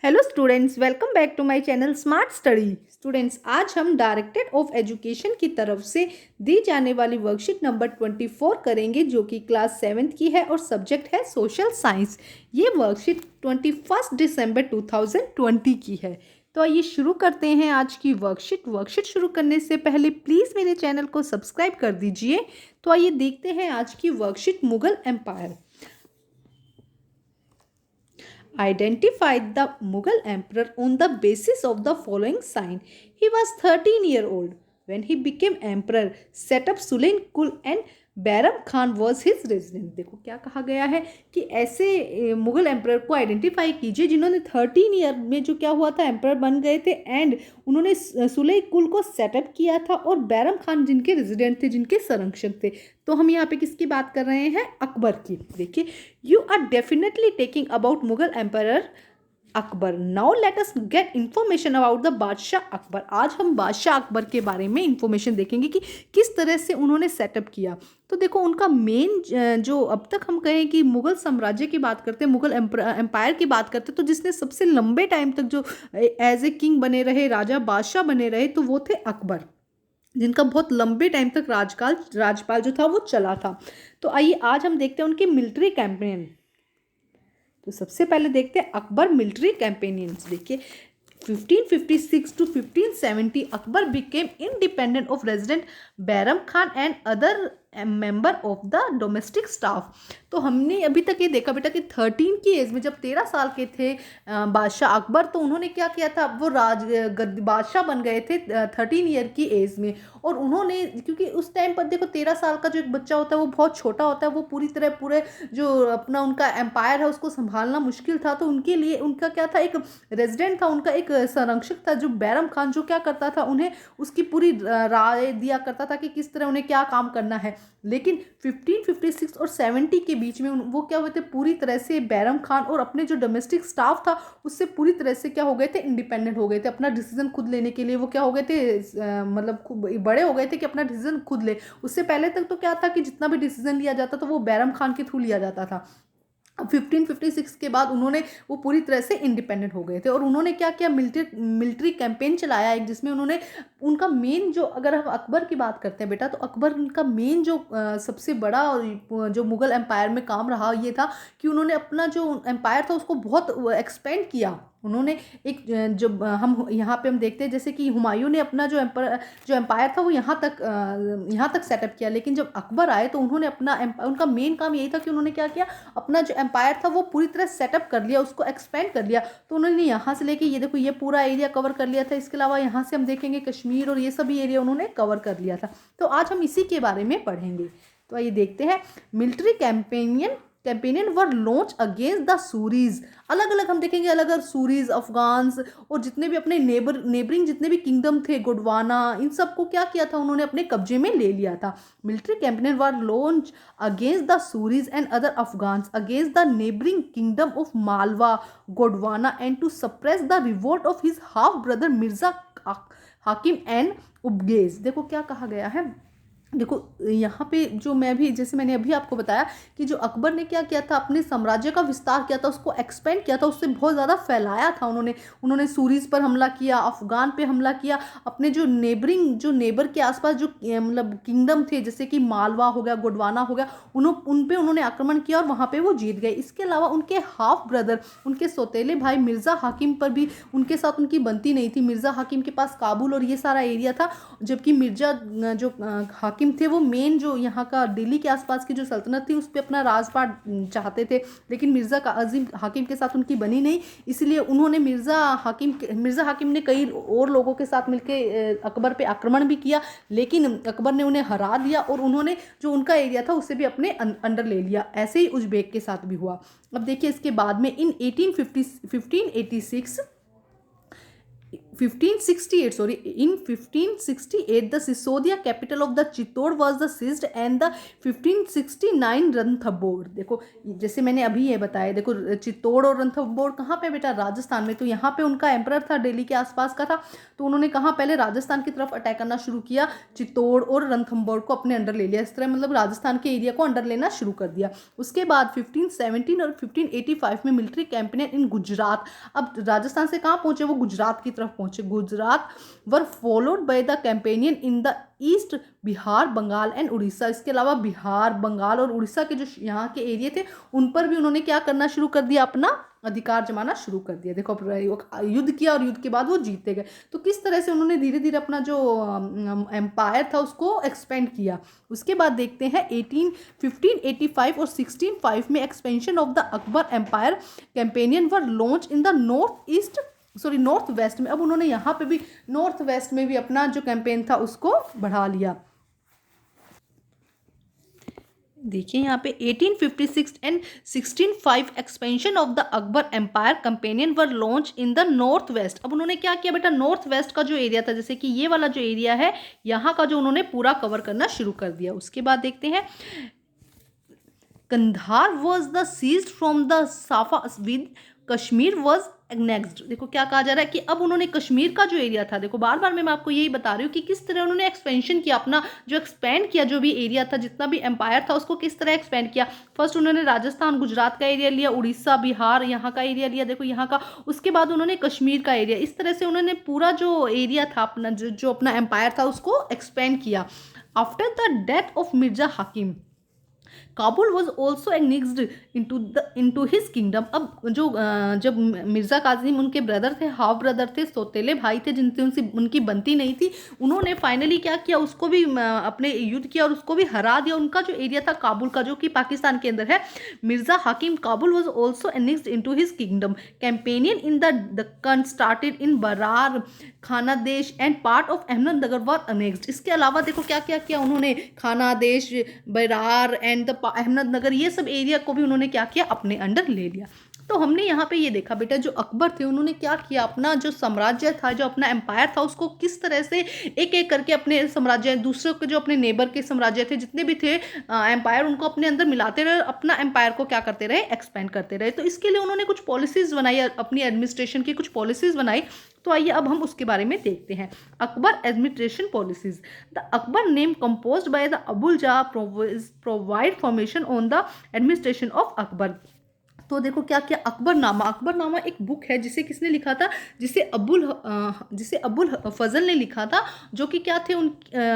Hello students, welcome back to my channel smart study. Students, आज हम directorate of education की तरफ से दी जाने वाली वर्कशीट नंबर 24 करेंगे, जो कि क्लास 7th की है और सब्जेक्ट है सोशल साइंस। ये वर्कशीट 21 दिसंबर 2020 की है। तो आइए शुरू करते हैं आज की वर्कशीट शुरू करने से पहले प्लीज़ मेरे चैनल को सब्सक्राइब कर दीजिए। तो आइए देखते हैं आज की worksheet. Mughal empire. Identified the Mughal emperor on the basis of the following sign. He was 13-year-old when he became emperor, set up Sulaim Kul and Bairam Khan was his resident. देखो क्या कहा गया है कि ऐसे मुगल एम्पर को आइडेंटिफाई कीजिए जिन्होंने 13 ईयर में जो क्या हुआ था एम्पर बन गए थे एंड उन्होंने सुलह कुल को सेटअप किया था और बैरम खान जिनके रेजिडेंट थे, जिनके संरक्षक थे। तो हम यहाँ पे किसकी बात कर रहे हैं? अकबर की। देखिए, you are definitely taking about Mughal emperor Akbar. Now let us get information about the बादशाह अकबर। आज हम बादशाह अकबर के बारे में इंफॉर्मेशन देखेंगे कि किस तरह से उन्होंने सेटअप किया। तो देखो, उनका मेन जो अब तक हम कहें कि मुगल साम्राज्य की बात करते हैं, मुगल एम्पायर की बात करते हैं, तो जिसने सबसे लंबे टाइम तक जो एज ए किंग बने रहे, राजा बादशाह बने रहे, तो वो थे अकबर, जिनका बहुत लंबे टाइम तक राजपाल जो था वो चला था। तो आइए आज हम देखते हैं उनके मिलिट्री कैंपेन। तो सबसे पहले देखते हैं अकबर मिलिट्री कैंपेनियंस। देखिए, 1556 to 1570 Akbar became independent of resident Bairam Khan and other member of the domestic staff. तो हमने अभी तक ये देखा बेटा कि 13 की एज में, जब 13 साल के थे बादशाह अकबर, तो उन्होंने क्या किया था, वो बादशाह बन गए थे 13 ईयर की एज में। और उन्होंने, क्योंकि उस टाइम पर देखो 13 साल का जो एक बच्चा होता है वो बहुत छोटा होता है, वो पूरे जो अपना उनका एम्पायर है उसको संभालना मुश्किल था। तो उनके लिए उनका क्या था, एक रेजिडेंट था, उनका एक संरक्षक था जो बैरम खान, जो क्या करता था, उन्हें उसकी पूरी राय दिया करता था कि किस तरह उन्हें क्या काम करना है। लेकिन 1556 और 70 के बीच में वो क्या हुए थे, पूरी तरह से बैरम खान और अपने जो डोमेस्टिक स्टाफ था उससे पूरी तरह से क्या हो गए थे, इंडिपेंडेंट हो गए थे। अपना डिसीजन खुद लेने के लिए वो क्या हो गए थे, मतलब खूब बड़े हो गए थे कि अपना डिसीजन खुद ले। उससे पहले तक तो क्या था कि जितना भी डिसीजन लिया जाता तो वो बैरम खान के थ्रू लिया जाता था। अब 1556 के बाद उन्होंने वो पूरी तरह से इंडिपेंडेंट हो गए थे और उन्होंने क्या किया, मिलिट्री कैंपेन चलाया एक, जिसमें उन्होंने उनका मेन जो, अगर हम अकबर की बात करते हैं बेटा, तो अकबर उनका मेन जो सबसे बड़ा जो मुगल एम्पायर में काम रहा ये था कि उन्होंने अपना जो एम्पायर था उसको बहुत एक्सपेंड किया। उन्होंने एक जो हम यहाँ पे हम देखते हैं, जैसे कि हुमायूं ने अपना जो एम्पायर था वो यहाँ तक सेटअप किया। लेकिन जब अकबर आए तो उन्होंने उनका मेन काम यही था कि उन्होंने क्या किया, अपना जो एम्पायर था वो पूरी तरह सेटअप कर लिया, उसको एक्सपेंड कर लिया। तो उन्होंने यहाँ से लेके ये देखो, ये पूरा एरिया कवर कर लिया था। इसके अलावा यहाँ से हम देखेंगे कश्मीर और ये सभी एरिया उन्होंने कवर कर लिया था। तो आज हम इसी के बारे में पढ़ेंगे। तो आइए देखते हैं। Military campaigns were launch against the Suri's. अलग अलग हम देखेंगे, अलग अलग सूरीज, अफगान्स और जितने भी अपने नेबरिंग जितने भी किंगडम थे, गोडवाना, इन सबको क्या किया था, उन्होंने अपने कब्जे में ले लिया था। Military campaigns were launch against the Suris and other Afghans against the neighbouring kingdom of Malwa, Gondwana and to suppress the revolt of his half brother Mirza Hakim and उबगेज। देखो क्या कहा गया है, देखो यहाँ पे जो मैं भी, जैसे मैंने अभी आपको बताया कि जो अकबर ने क्या किया था, अपने साम्राज्य का विस्तार किया था, उसको एक्सपेंड किया था, उससे बहुत ज़्यादा फैलाया था। उन्होंने सूरीज पर हमला किया, अफगान पे हमला किया, अपने जो नेबर के आसपास जो मतलब किंगडम थे, जैसे कि मालवा हो गया, गोडवाना हो गया, उन पे उन्होंने आक्रमण किया और वहाँ पे वो जीत गए। इसके अलावा उनके हाफ ब्रदर, उनके सौतेले भाई मिर्ज़ा हाकिम पर भी उनके साथ उनकी बनती नहीं थी। मिर्ज़ा हाकिम के पास काबुल और ये सारा एरिया था, जबकि मिर्जा जो हाकिम थे वो मेन जो यहाँ का दिल्ली के आसपास की जो सल्तनत थी उस पर अपना राजपाट चाहते थे। लेकिन मिर्ज़ा का अजीम हाकिम के साथ उनकी बनी नहीं, इसलिए उन्होंने मिर्ज़ा हाकिम ने कई और लोगों के साथ मिलकर अकबर पे आक्रमण भी किया, लेकिन अकबर ने उन्हें हरा दिया और उन्होंने जो उनका एरिया था उसे भी अपने अंडर ले लिया। ऐसे ही उज्बेक के साथ भी हुआ। अब देखिए, इसके बाद में इन 1586 1568, sorry, in 1568 the Sisodia capital of the Chittor was the seized and the 1569 Ranthambore. देखो जैसे मैंने अभी ये बताया, देखो चित्तौड़ और रणथंभौर कहाँ पे बेटा, राजस्थान में। तो यहाँ पे उनका एम्परर था, दिल्ली के आसपास का था, तो उन्होंने कहाँ पहले राजस्थान की तरफ अटैक करना शुरू किया, चित्तौड़ और रणथंभौर को अपने अंडर ले लिया, इस तरह मतलब राजस्थान के एरिया को अंडर लेना शुरू कर दिया। उसके बाद 1517 और 1585 में मिलिट्री कैंपेन इन गुजरात। अब राजस्थान से कहाँ पहुंचे, वो गुजरात की तरफ पहुंचे। Gujarat were followed by the campaigns in the east, Bihar, Bengal and Orissa. इसके अलावा बिहार, बंगाल और उड़ीसा के जो यहाँ के एरिया थे उन पर भी उन्होंने क्या करना शुरू कर दिया, अपना अधिकार जमाना शुरू कर दिया। देखो युद्ध किया और युद्ध के बाद वो जीते गए। तो किस तरह से उन्होंने धीरे धीरे अपना जो एम्पायर था उसको एक्सपेंड किया। उसके बाद देखते हैं 1585 और 1605 में expansion of the Akbar empire campaigns were launch in the north west में। अब उन्होंने यहाँ पे भी नॉर्थ वेस्ट में भी अपना जो कैंपेन था उसको बढ़ा लिया। देखिए यहाँ पे 1856 and 1605 expansion of the Akbar empire campaign were launch in the north west. अब उन्होंने क्या किया बेटा, नॉर्थ वेस्ट का जो एरिया था, जैसे कि ये वाला जो एरिया है यहाँ का, जो उन्होंने पूरा कवर करना शुरू कर दिया। उसके बाद देखते हैं Kandahar was the seized from the Safa with Kashmir was next. देखो क्या कहा जा रहा है कि अब उन्होंने कश्मीर का जो एरिया था, देखो बार बार मैं आपको यही बता रही हूँ कि किस तरह उन्होंने एक्सपेंशन किया, अपना जो एक्सपेंड किया, जो भी एरिया था, जितना भी एम्पायर था उसको किस तरह एक्सपेंड किया। फर्स्ट उन्होंने राजस्थान, गुजरात का एरिया लिया, उड़ीसा, बिहार यहाँ का एरिया लिया, देखो यहाँ का। उसके बाद उन्होंने कश्मीर का एरिया, इस तरह से उन्होंने पूरा जो एरिया था अपना, जो अपना एम्पायर था उसको एक्सपेंड किया। After the death of Mirza Hakim Kabul was also annexed into his kingdom. अब जो जब मिर्जा कासिम उनके ब्रदर थे, हाफ ब्रदर थे, सौतेले भाई थे, जिनसे उनकी बनती नहीं थी, उन्होंने फाइनली क्या किया, उसको भी अपने युद्ध किया और उसको भी हरा दिया। उनका जो एरिया था काबुल का, जो कि पाकिस्तान के अंदर है, Mirza Hakim Kabul was also annexed into his kingdom. Campaigning in the Deccan started in Berar, Khandesh and part of Ahmednagar were annexed. इसके अलावा देखो क्या क्या किया उन्होंने, खानादेश, बरार एंड द अहमदनगर, ये सब एरिया को भी उन्होंने क्या किया, अपने अंडर ले लिया। तो हमने यहाँ पे ये देखा बेटा, जो अकबर थे उन्होंने क्या किया, अपना जो साम्राज्य था, जो अपना एम्पायर था, उसको किस तरह से एक एक करके अपने साम्राज्य, दूसरे के जो अपने नेबर के साम्राज्य थे, जितने भी थे एम्पायर, उनको अपने अंदर मिलाते रहे, अपना एम्पायर को क्या करते रहे, एक्सपेंड करते रहे। तो इसके लिए उन्होंने कुछ पॉलिसीज बनाई, अपनी एडमिनिस्ट्रेशन की कुछ पॉलिसीज बनाई। तो आइए अब हम उसके बारे में देखते हैं। Akbar administration policies. The Akbarnama composed by the Abul जा provide formation on the administration of Akbar. तो देखो क्या क्या, अकबरनामा एक बुक है जिसे किसने लिखा था, जिसे अबुल फजल ने लिखा था, जो कि क्या थे, उन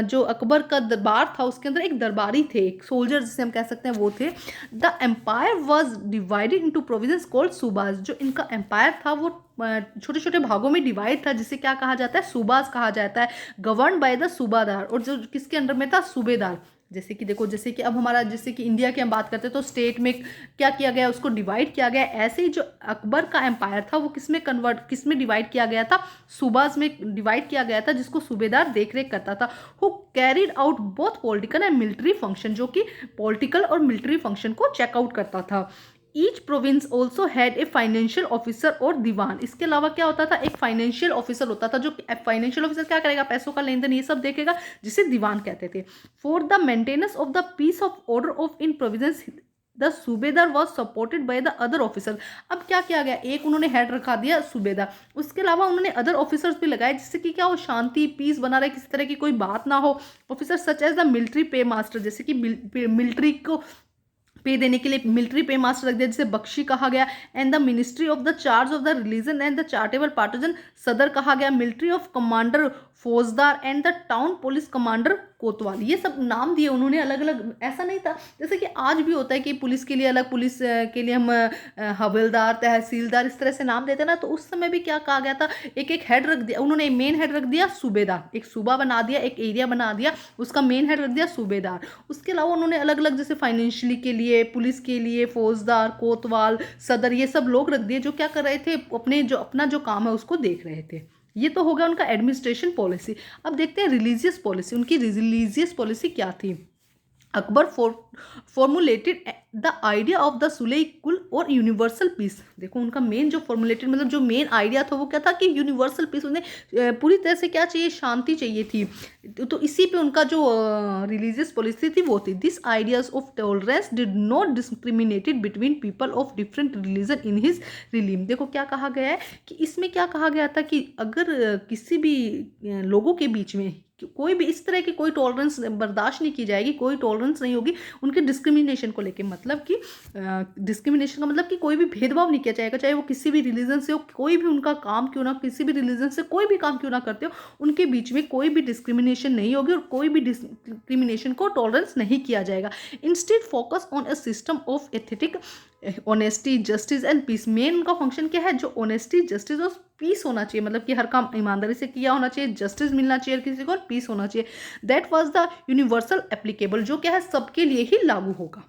जो अकबर का दरबार था उसके अंदर एक दरबारी थे, एक सोल्जर जिसे हम कह सकते हैं वो थे। The empire was divided into provinces called subahs. जो इनका एम्पायर था वो छोटे छोटे भागों में डिवाइड था, जिसे क्या कहा जाता है, सूबाज कहा जाता है। गवर्न बाय द सूबादार, और जो किसके अंडर में था, सूबेदार। जैसे कि देखो, जैसे कि अब हमारा, जैसे कि इंडिया की हम बात करते हैं तो स्टेट में क्या किया गया, उसको डिवाइड किया गया। ऐसे ही जो अकबर का एम्पायर था वो किसमें डिवाइड किया गया था, सूबाज में डिवाइड किया गया था, जिसको सूबेदार देखरेख करता था। Who carried out both political and military function, जो कि पॉलिटिकल और मिलिट्री फंक्शन को चेकआउट करता था। Each province also had a financial officer और दीवान। इसके अलावा क्या होता था, एक फाइनेंशियल ऑफिसर होता था, जो फाइनेंशियल ऑफिसर क्या करेगा, पैसों का लेन देन ये सब देखेगा, जिसे दीवान कहते थे। For the maintenance of the peace of order of in province the subedar was supported by the other officer. अब क्या किया गया, एक उन्होंने हेड रखा दिया सूबेदार, उसके अलावा उन्होंने अदर ऑफिसर्स भी लगाए, जिससे कि क्या हो, शांति, पीस बना रहे, किसी तरह की कोई बात ना हो। Officer such as the military pay master, जैसे कि मिलिट्री को पे देने के लिए मिलिट्री पे मास्टर रख दिया, जिसे बख्शी कहा गया। And the ministry of the charge of the religion and the charitable partisan sadr कहा गया। Military of commander faujdar and the town police commander kotwal, ये सब नाम दिए उन्होंने अलग अलग। ऐसा नहीं था जैसे कि आज भी होता है कि पुलिस के लिए अलग, पुलिस के लिए हम हवलदार, तहसीलदार, इस तरह से नाम देते हैं ना। तो उस समय भी क्या कहा गया था, एक एक हेड रख दिया उन्होंने। मेन हेड रख दिया सूबेदार, एक सूबा बना दिया, एक एरिया बना दिया, उसका मेन हेड रख दिया सूबेदार। उसके अलावा उन्होंने अलग अलग, जैसे फाइनेंशियली के लिए, पुलिस के लिए फौजदार, कोतवाल, सदर, ये सब लोग रख दिए, जो क्या कर रहे थे, अपना जो काम है उसको देख रहे थे। ये तो हो गया उनका एडमिनिस्ट्रेशन पॉलिसी। अब देखते हैं रिलीजियस पॉलिसी। उनकी रिलीजियस पॉलिसी क्या थी। Akbar formulated the idea of the sulh kul और यूनिवर्सल पीस। देखो उनका मेन जो फॉर्मुलेटेड मतलब जो मेन आइडिया था वो क्या था कि यूनिवर्सल पीस, उन्हें पूरी तरह से क्या चाहिए, शांति चाहिए थी। तो इसी पे उनका जो रिलीजियस पॉलिसी थी वो थी। This ideas of tolerance did not discriminated between people of different religion in his realm. देखो क्या कहा गया है कि इसमें क्या कहा गया था कि अगर किसी भी लोगों के बीच में कोई भी इस तरह की कोई टॉलरेंस बर्दाश्त नहीं की जाएगी, कोई टॉलरेंस नहीं होगी उनके डिस्क्रिमिनेशन को लेके। मतलब कि डिस्क्रिमिनेशन का मतलब कि कोई भी भेदभाव नहीं किया जाएगा, चाहे वो किसी भी रिलीजन से हो, कोई भी उनका काम क्यों ना, किसी भी रिलीजन से कोई भी काम क्यों ना करते हो, उनके बीच में कोई भी डिस्क्रिमिनेशन नहीं होगी और कोई भी डिस्क्रिमिनेशन को टॉलरेंस नहीं किया जाएगा। Instead focus on a system of ethic honesty justice and peace. Main उनका फंक्शन क्या है, जो ऑनेस्टी जस्टिस और पीस होना चाहिए, मतलब कि हर काम ईमानदारी से किया होना चाहिए, जस्टिस मिलना चाहिए किसी को और पीस होना चाहिए। That was the universal applicable, जो क्या है सबके लिए ही लागू होगा।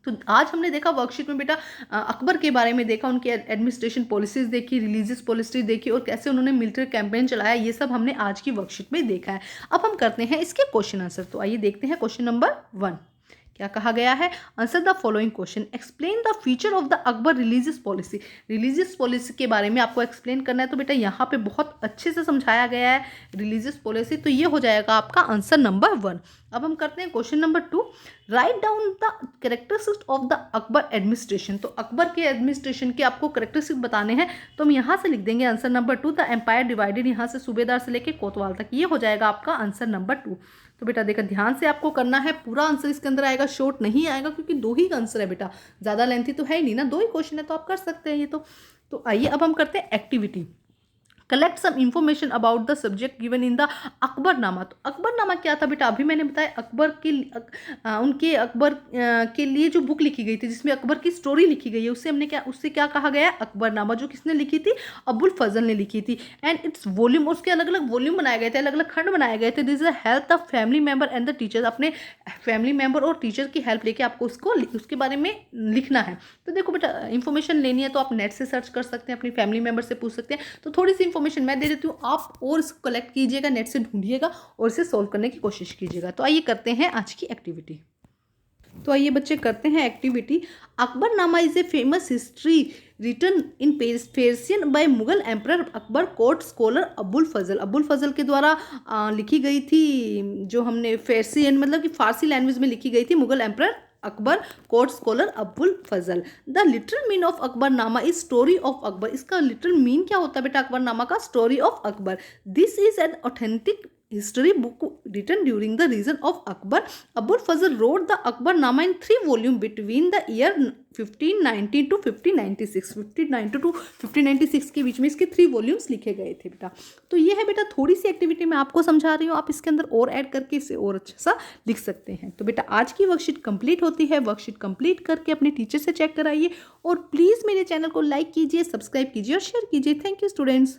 तो आज हमने देखा वर्कशीट में बेटा अकबर के बारे में देखा, उनकी एडमिनिस्ट्रेशन पॉलिसीज देखी, रिलीजियस पॉलिसी देखी और कैसे उन्होंने मिलिट्री कैंपेन चलाया, ये सब हमने आज की वर्कशीट में देखा है। अब हम करते हैं इसके क्वेश्चन आंसर। तो आइए देखते हैं क्वेश्चन नंबर 1 क्या कहा गया है। Answer the following question, explain the feature of the Akbar religious policy. Religious policy के बारे में आपको एक्सप्लेन करना है, तो बेटा यहाँ पे बहुत अच्छे से समझाया गया है रिलीजियस पॉलिसी, तो ये हो जाएगा आपका आंसर नंबर 1। अब हम करते हैं question number 2, write down the characteristics of the Akbar administration. तो अकबर के एडमिनिस्ट्रेशन के आपको कैरेक्टरिस्टिक बताने हैं, तो हम यहाँ से लिख देंगे answer number 2, the empire divided, यहाँ से सूबेदार से लेकर कोतवाल तक, ये हो जाएगा आपका आंसर नंबर 2। तो बेटा देखा ध्यान से आपको करना है, पूरा आंसर इसके अंदर आएगा, शॉर्ट नहीं आएगा क्योंकि 2 ही आंसर है बेटा, ज़्यादा लेंथी तो है ही नहीं ना, 2 ही क्वेश्चन है तो आप कर सकते हैं ये तो आइए अब हम करते हैं activity. Collect some information about the subject given in the Akbarnama. तो अकबरनामा क्या था बेटा, अभी मैंने बताया अकबर के उनके अकबर के लिए जो बुक लिखी गई थी जिसमें अकबर की स्टोरी लिखी गई है, उससे क्या कहा गया है, अकबरनामा, जो किसने लिखी थी, अबुल फजल ने लिखी थी। एंड इट्स वॉल्यूम, उसके अलग अलग वॉल्यूम बनाए गए थे, अलग अलग खंड बनाए गए थे। This is help the family member and the teachers, अपने फैमिली मेंबर और टीचर की हेल्प लेके आपको उसके बारे में लिखना है। तो देखो बेटा इन्फॉर्मेशन लेनी है तो आप नेट से सर्च कर सकते हैं, अपनी फैमिली मेंबर से पूछ सकते हैं। तो थोड़ी सी इन्फॉर्मेशन मैं दे देती हूँ, आप और इसको कलेक्ट कीजिएगा, नेट से ढूंढिएगा और इसे सोल्व करने की कोशिश कीजिएगा। तो आइए करते हैं आज की एक्टिविटी। तो आइए बच्चे करते हैं activity. Akbarnama is a famous history written in Persian by Mughal emperor Akbar, court scholar Abul Fazal. Abul Fazal के द्वारा लिखी गई थी, जो हमने फेर्सियन मतलब कि फारसी लैंग्वेज में लिखी गई थी, Mughal emperor Akbar, court scholar Abul Fazl. The literal mean of Akbarnama is story of Akbar. इसका लिटरल मीन क्या होता है बेटा अकबरनामा का, story of Akbar. This is an authentic history book written during the reign of Akbar. Abul Fazl wrote the Akbarnama in 3 volumes between the year 1590 to 1596। 1590 to 1596 के बीच में इसके 3 volumes लिखे गए थे बेटा। तो ये है बेटा थोड़ी सी एक्टिविटी मैं आपको समझा रही हूँ, आप इसके अंदर और ऐड करके इसे और अच्छा सा लिख सकते हैं। तो बेटा आज की वर्कशीट कंप्लीट होती है, वर्कशीट कंप्लीट करके अपने टीचर से चेक कराइए और प्लीज़ मेरे चैनल को लाइक कीजिए, सब्सक्राइब कीजिए और शेयर कीजिए। Thank you students.